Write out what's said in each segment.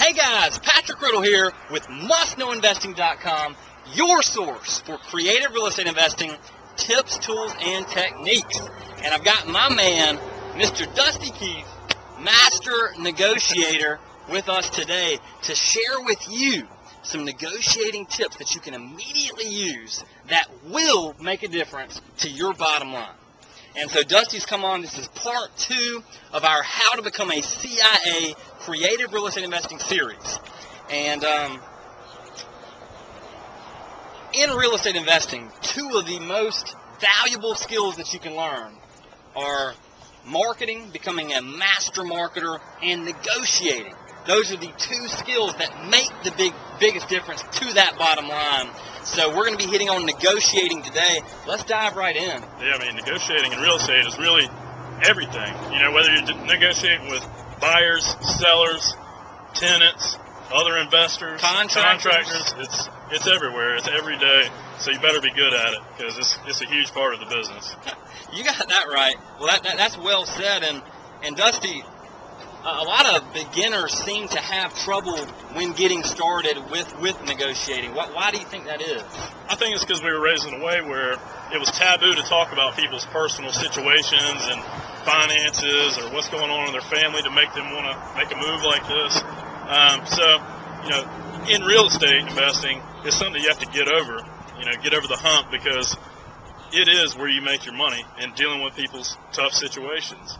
Hey guys, Patrick Riddle here with MustKnowInvesting.com, your source for creative real estate investing tips, tools, and techniques. And I've got my man, Mr. Dusty Keith, master negotiator, with us today to share with you some negotiating tips that you can immediately use that will make a difference to your bottom line. And so Dusty's come on. This is part 2 of our How to Become a CIA Creative Real Estate Investing series. And in real estate investing, 2 of the most valuable skills that you can learn are marketing, becoming a master marketer, and negotiating. Those are the 2 skills that make the biggest difference to that bottom line. So we're going to be hitting on negotiating today. Let's dive right in. Yeah, I mean, negotiating in real estate is really everything. You know, whether you're negotiating with buyers, sellers, tenants, other investors, contractors, it's everywhere. It's every day. So you better be good at it because it's a huge part of the business. You got that right. Well, that's well said. And Dusty, a lot of beginners seem to have trouble when getting started with negotiating. Why do you think that is? I think it's because we were raised in a way where it was taboo to talk about people's personal situations and finances or what's going on in their family to make them want to make a move like this. So, you know, in real estate investing, it's something you have to get over the hump because it is where you make your money and dealing with people's tough situations.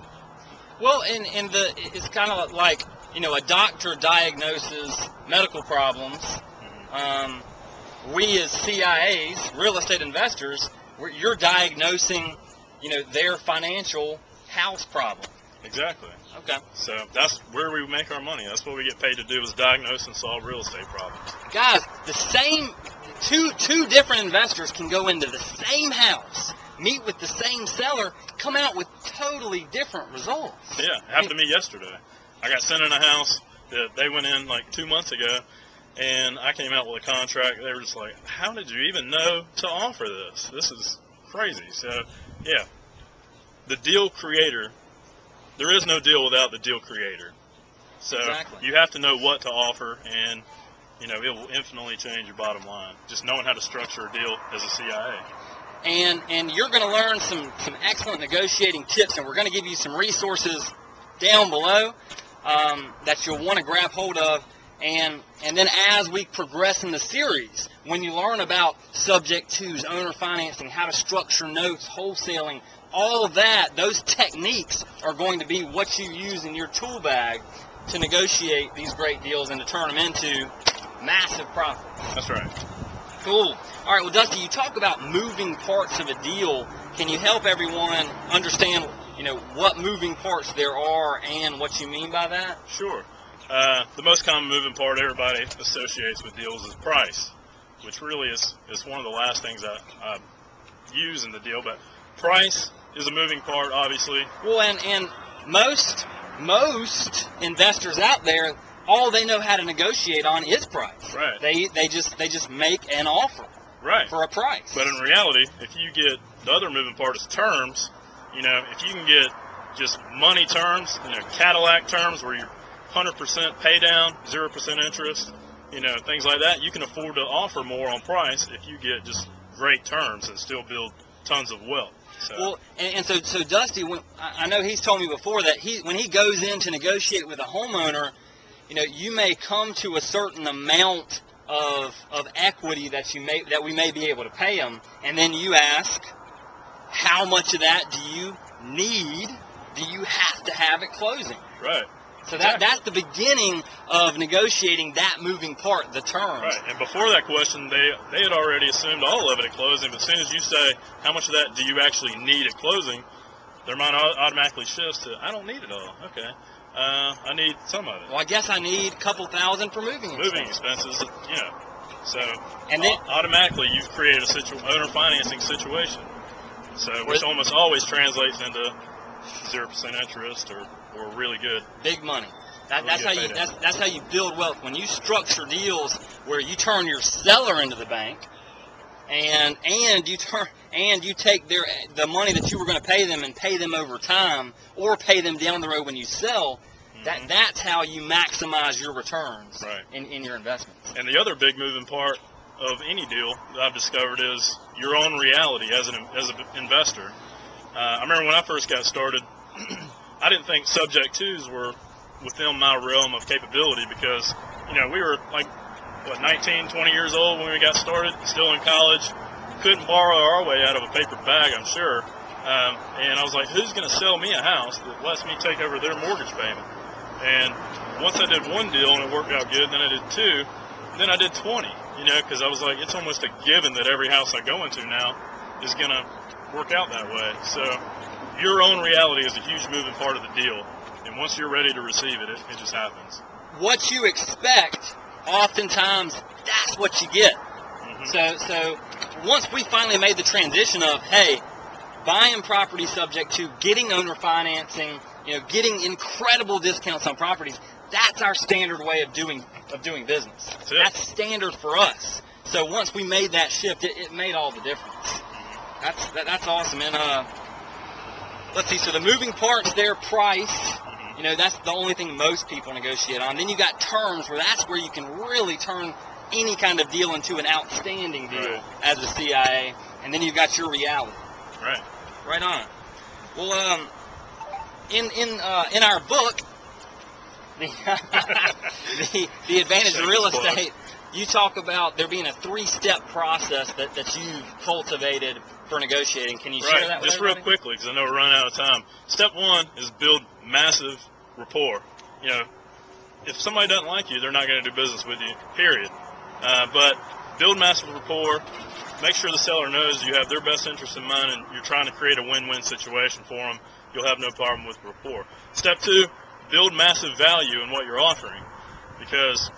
Well, it's kind of like, you know, a doctor diagnoses medical problems. We as CIAs, real estate investors, you're diagnosing, you know, their financial house problem. Exactly. Okay. So that's where we make our money. That's what we get paid to do is diagnose and solve real estate problems. Guys, the same two different investors can go into the same house, meet with the same seller, come out with totally different results. Yeah, it happened to me yesterday. I got sent in a house that they went in like 2 months ago, and I came out with a contract. They were just like, how did you even know to offer this? This is crazy. So, yeah, the deal creator, there is no deal without the deal creator. So exactly. You have to know what to offer, and, you know, it will infinitely change your bottom line, just knowing how to structure a deal as a CIA. And you're going to learn some excellent negotiating tips, and we're going to give you some resources down below that you'll want to grab hold of. And then as we progress in the series, when you learn about subject twos, owner financing, how to structure notes, wholesaling, all of that, those techniques are going to be what you use in your tool bag to negotiate these great deals and to turn them into massive profits. That's right. Cool. All right, well, Dusty, you talk about moving parts of a deal. Can you help everyone understand, you know, what moving parts there are and what you mean by that? Sure. The most common moving part everybody associates with deals is price, which really is one of the last things I use in the deal. But price is a moving part, obviously. Well, and most investors out there, all they know how to negotiate on is price. Right. They just make an offer. Right. For a price. But in reality, if you get the other moving part is terms, you know, if you can get just money terms, you know, Cadillac terms where you're 100% pay down, 0% interest, you know, things like that, you can afford to offer more on price if you get just great terms and still build tons of wealth. So. Well, and so Dusty, I know he's told me before that when he goes in to negotiate with a homeowner, you know, you may come to a certain amount of equity that we may be able to pay them, and then you ask, how much of that do you need? Do you have to have at closing? Right. So that's the beginning of negotiating that moving part, the terms. Right. And before that question, they had already assumed all of it at closing. But as soon as you say, how much of that do you actually need at closing, their mind automatically shifts to, I don't need it all. Okay. I need some of it. Well, I guess I need a couple thousand for moving expenses, you know. So and then automatically you've created a owner financing situation. So which almost always translates into 0% interest or really good. Big money. That's how you build wealth. When you structure deals where you turn your seller into the bank, and you take the money that you were going to pay them and pay them over time, or pay them down the road when you sell, That's how you maximize your returns Right. in your investments. And the other big moving part of any deal that I've discovered is your own reality as an investor. I remember when I first got started, I didn't think subject twos were within my realm of capability because, we were like, 19, 20 years old when we got started, still in college, couldn't borrow our way out of a paper bag, I'm sure. And I was like, who's going to sell me a house that lets me take over their mortgage payment? And once I did one deal and it worked out good, then I did two, then I did 20, because I was like, it's almost a given that every house I go into now is going to work out that way. So your own reality is a huge moving part of the deal. And once you're ready to receive it, it just happens. What you expect, oftentimes, that's what you get. So once we finally made the transition of, hey, buying property subject to getting owner financing, getting incredible discounts on properties, that's our standard way of doing business. That's standard for us. So once we made that shift, it made all the difference. That's awesome. And let's see. So the moving parts there, price. That's the only thing most people negotiate on. Then you got terms, that's where you can really turn any kind of deal into an outstanding deal as a CIA. And then you've got your reality. Right on. Well, in our book, the Advantage of Real Estate, you talk about there being a 3-step process that you've cultivated for negotiating. Can you share that with Just everybody? real quickly, because I know we're running out of time. Step 1 is build massive rapport. If somebody doesn't like you, they're not going to do business with you, period. But build massive rapport. Make sure the seller knows you have their best interest in mind and you're trying to create a win-win situation for them. You'll have no problem with rapport. Step 2, build massive value in what you're offering. Because,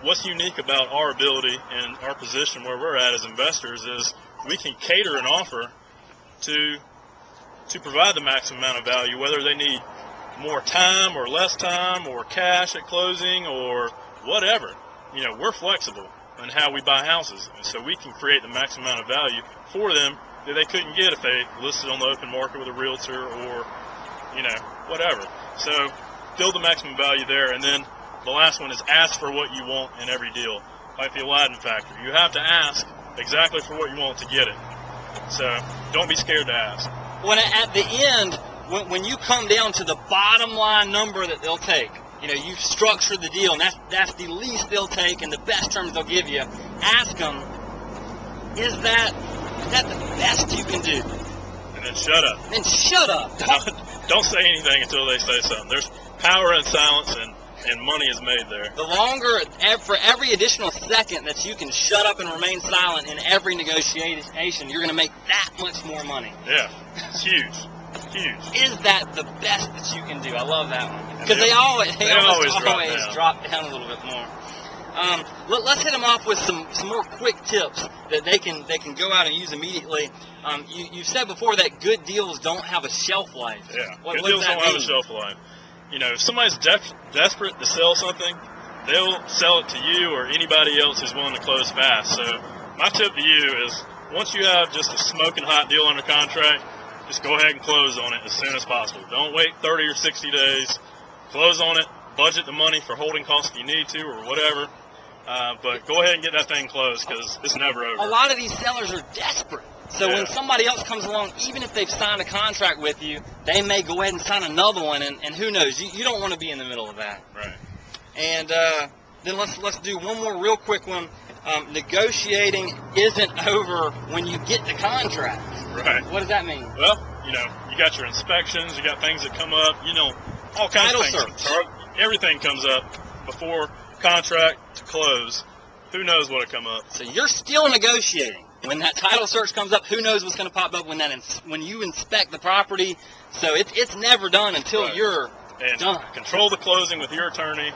what's unique about our ability and our position where we're at as investors is we can cater an offer to provide the maximum amount of value, whether they need more time or less time or cash at closing or whatever. We're flexible in how we buy houses, and so we can create the maximum amount of value for them that they couldn't get if they listed on the open market with a realtor or, whatever. So build the maximum value there, and then the last one is ask for what you want in every deal, like the Aladdin factor. You have to ask exactly for what you want to get it. So don't be scared to ask. When at the end, when you come down to the bottom line number that they'll take, you've structured the deal, and that's the least they'll take and the best terms they'll give you. Ask them, is that the best you can do? And then shut up. Then shut up. Don't say anything until they say something. There's power in silence, and money is made there. The longer, for every additional second that you can shut up and remain silent in every negotiation, you're going to make that much more money. Yeah, it's huge. Huge. Is that the best that you can do? I love that one. Because they always drop down a little bit more. Let's hit them off with some more quick tips that they can go out and use immediately. You've said before that good deals don't have a shelf life. Yeah, good deals don't have a shelf life. If somebody's desperate to sell something, they'll sell it to you or anybody else who's willing to close fast. So my tip to you is once you have just a smoking hot deal under contract, just go ahead and close on it as soon as possible. Don't wait 30 or 60 days. Close on it. Budget the money for holding costs if you need to or whatever. But go ahead and get that thing closed because it's never over. A lot of these sellers are desperate. So when somebody else comes along, even if they've signed a contract with you, they may go ahead and sign another one, and who knows? You don't want to be in the middle of that. Right. And then let's do one more real quick one. Negotiating isn't over when you get the contract. Right. What does that mean? Well, you got your inspections, you got things that come up, all kinds of things. Search. Everything comes up before contract to close. Who knows what'll come up? So you're still negotiating. When that title search comes up, who knows what's going to pop up when you inspect the property. So it's never done until you're done. Control the closing with your attorney.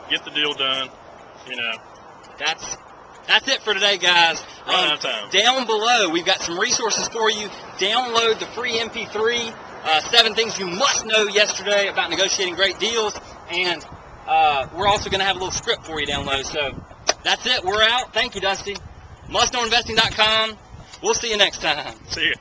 Get the deal done. That's it for today, guys. Running out of time. Down below, we've got some resources for you. Download the free MP3, 7 things you must know yesterday about negotiating great deals. And we're also going to have a little script for you down below. So that's it. We're out. Thank you, Dusty. MustKnowInvesting.com. We'll see you next time. See you.